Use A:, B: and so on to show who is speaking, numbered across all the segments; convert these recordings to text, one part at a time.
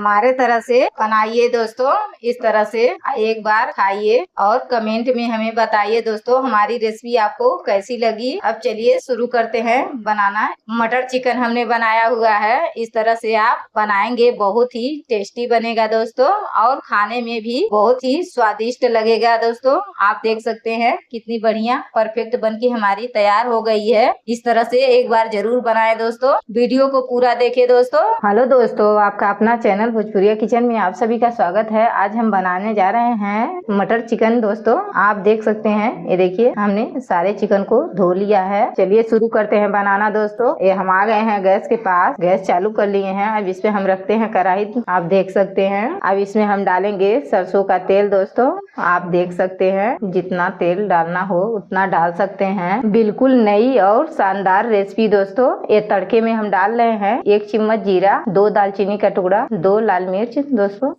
A: हमारे तरह से बनाइए दोस्तों, इस तरह से एक बार खाइए और कमेंट में हमें बताइए दोस्तों हमारी रेसिपी आपको कैसी लगी। अब चलिए शुरू करते हैं बनाना। मटर चिकन हमने बनाया हुआ है, इस तरह से आप बनाएंगे बहुत ही टेस्टी बनेगा दोस्तों और खाने में भी बहुत ही स्वादिष्ट लगेगा दोस्तों। आप देख सकते हैं कितनी बढ़िया परफेक्ट बनके हमारी तैयार हो गई है। इस तरह से एक बार जरूर बनाएं दोस्तों, वीडियो को पूरा देखें दोस्तों। हेलो दोस्तों, आपका अपना चैनल भोजपुरिया किचन में आप सभी का स्वागत है। आज हम बनाने जा रहे हैं मटर चिकन दोस्तों। आप देख सकते हैं, ये देखिए हमने सारे चिकन को धो लिया है। चलिए शुरू करते हैं बनाना दोस्तों। ये हम आ गए हैं गैस के पास, गैस चालू कर लिए हैं। अब इस पे हम रखते हैं कढ़ाई, आप देख सकते हैं। अब इसमें हम डालेंगे सरसों का तेल दोस्तों। आप देख सकते हैं जितना तेल डालना हो उतना डाल सकते हैं। बिल्कुल नई और शानदार रेसिपी दोस्तों। ये तड़के में हम डाल रहे हैं 1 चम्मच जीरा, 2 दालचीनी का टुकड़ा, 2 लाल मिर्च दोस्तों।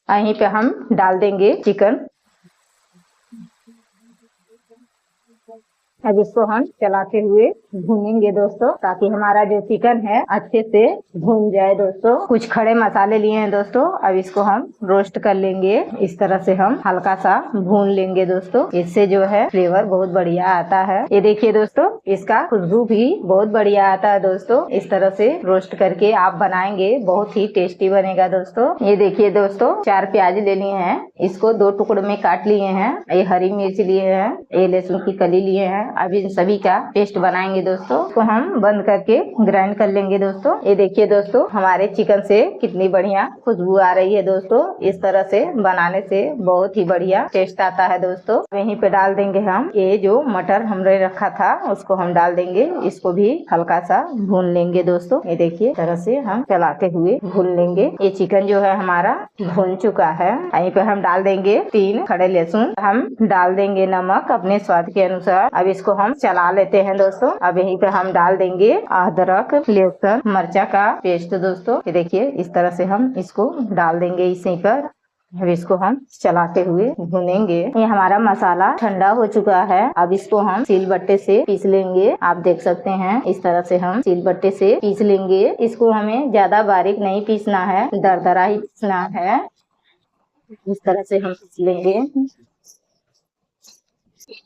A: यहीं पे हम डाल देंगे चिकन। अब इसको हम चलाते हुए भूनेंगे दोस्तों, ताकि हमारा जो चिकन है अच्छे से भून जाए दोस्तों। कुछ खड़े मसाले लिए हैं दोस्तों, अब इसको हम रोस्ट कर लेंगे। इस तरह से हम हल्का सा भून लेंगे दोस्तों, इससे जो है फ्लेवर बहुत बढ़िया आता है। ये देखिए दोस्तों, इसका खुशबू भी बहुत बढ़िया आता है दोस्तों। इस तरह से रोस्ट करके आप बनाएंगे बहुत ही टेस्टी बनेगा दोस्तों। ये देखिए दोस्तों, 4 प्याज ले लिए हैं, इसको 2 टुकड़ों में काट लिए हैं। ये हरी मिर्च लिए हैं, ये लहसुन की कली लिए हैं। अब इन सभी का पेस्ट बनाएंगे दोस्तों। तो हम बंद करके ग्राइंड कर लेंगे दोस्तों। ये देखिए दोस्तों, हमारे चिकन से कितनी बढ़िया खुशबू आ रही है दोस्तों। इस तरह से बनाने से बहुत ही बढ़िया टेस्ट आता है दोस्तों। यहीं पे डाल देंगे हम ये जो मटर हमने रखा था, उसको हम डाल देंगे। इसको भी हल्का सा भून लेंगे दोस्तों। ये देखिए तरह से हम चलाते हुए भून लेंगे। ये चिकन जो है हमारा भून चुका है। यहीं पे हम डाल देंगे 3 खड़े लहसुन, हम डाल देंगे नमक अपने स्वाद के अनुसार। अब इसको हम चला लेते हैं दोस्तों। अब यहीं पे हम डाल देंगे अदरक लहसुन मिर्चा का पेस्ट दोस्तों। ये देखिए इस तरह से हम इसको डाल देंगे इसी पर। अब इसको हम चलाते हुए भुनेंगे। ये हमारा मसाला ठंडा हो चुका है। अब इसको हम सिलबट्टे से पीस लेंगे। आप देख सकते हैं इस तरह से हम सिलबट्टे से पीस लेंगे। इसको हमें ज्यादा बारीक नहीं पीसना है, दरदरा ही पीसना है। इस तरह से हम पीस लेंगे।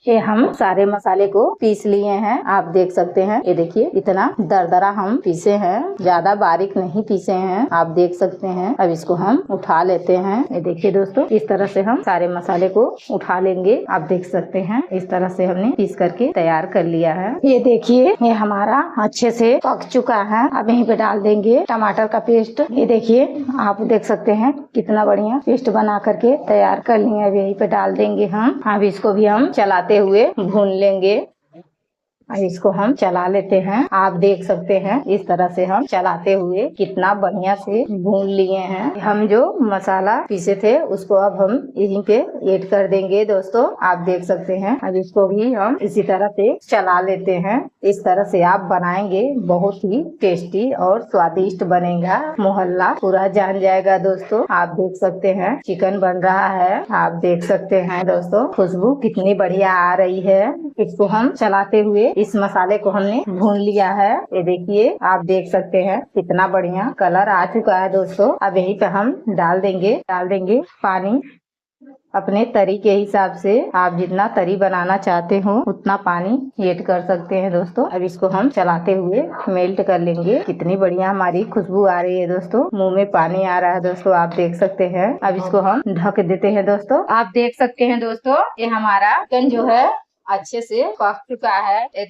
A: ये हम सारे मसाले को पीस लिए हैं, आप देख सकते हैं। ये देखिए इतना दरदरा हम पीसे हैं, ज्यादा बारीक नहीं पीसे हैं, आप देख सकते हैं। अब इसको हम उठा लेते हैं। ये देखिए दोस्तों, इस तरह से हम सारे मसाले को उठा लेंगे। आप देख सकते हैं इस तरह से हमने पीस करके तैयार कर लिया है। ये देखिए ये हमारा अच्छे से पक चुका है। अब यहीं पे डाल देंगे टमाटर का पेस्ट। ये देखिए आप देख सकते हैं कितना बढ़िया पेस्ट बना करके तैयार कर लिए। अब यहीं पे डाल देंगे हम। अब इसको भी हम चलाते हुए भून लेंगे। इसको हम चला लेते हैं। आप देख सकते हैं इस तरह से हम चलाते हुए कितना बढ़िया से भून लिए हैं। हम जो मसाला पीसे थे उसको अब हम यहीं पे ऐड कर देंगे दोस्तों। आप देख सकते हैं। अब इसको भी हम इसी तरह से चला लेते हैं। इस तरह से आप बनाएंगे बहुत ही टेस्टी और स्वादिष्ट बनेगा, मोहल्ला पूरा जान जाएगा दोस्तों। आप देख सकते हैं चिकन बन रहा है, आप देख सकते हैं दोस्तों खुशबू कितनी बढ़िया आ रही है। इसको हम चलाते हुए इस मसाले को हमने भून लिया है। ये देखिए आप देख सकते हैं कितना बढ़िया कलर आ चुका है दोस्तों। अब यहीं पे हम डाल देंगे पानी अपने तरी के हिसाब से। आप जितना तरी बनाना चाहते हो उतना पानी ऐड कर सकते हैं दोस्तों। अब इसको हम चलाते हुए मेल्ट कर लेंगे। कितनी बढ़िया हमारी खुशबू आ रही है दोस्तों, मुंह में पानी आ रहा है दोस्तों, आप देख सकते हैं। अब इसको हम ढक देते हैं दोस्तों। आप देख सकते हैं दोस्तों, ये हमारा चिकन जो है अच्छे से पक चुका है। ये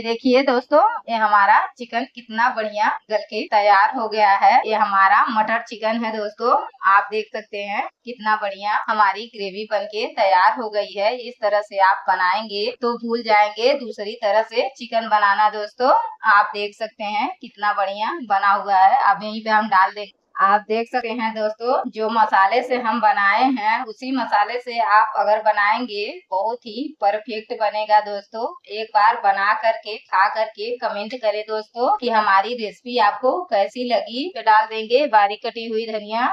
A: देखिए दोस्तों, ये हमारा चिकन कितना बढ़िया गल के तैयार हो गया है। ये हमारा मटर चिकन है दोस्तों। आप देख सकते हैं कितना बढ़िया हमारी ग्रेवी बनके तैयार हो गई है। इस तरह से आप बनाएंगे तो भूल जाएंगे दूसरी तरह से चिकन बनाना दोस्तों। आप देख सकते हैं कितना बढ़िया बना हुआ है। अब यहीं पे हम डाल देंगे। आप देख सकते हैं दोस्तों, जो मसाले से हम बनाए हैं उसी मसाले से आप अगर बनाएंगे बहुत ही परफेक्ट बनेगा दोस्तों। एक बार बना करके खा करके कमेंट करें दोस्तों कि हमारी रेसिपी आपको कैसी लगी। तो डाल देंगे बारीक कटी हुई धनिया।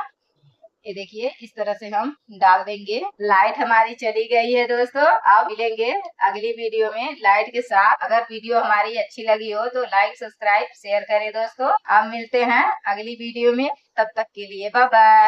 A: ये देखिए इस तरह से हम डाल देंगे। लाइट हमारी चली गई है दोस्तों। अब मिलेंगे अगली वीडियो में लाइट के साथ। अगर वीडियो हमारी अच्छी लगी हो तो लाइक सब्सक्राइब शेयर करें दोस्तों। अब मिलते हैं अगली वीडियो में, तब तक के लिए बाय बाय।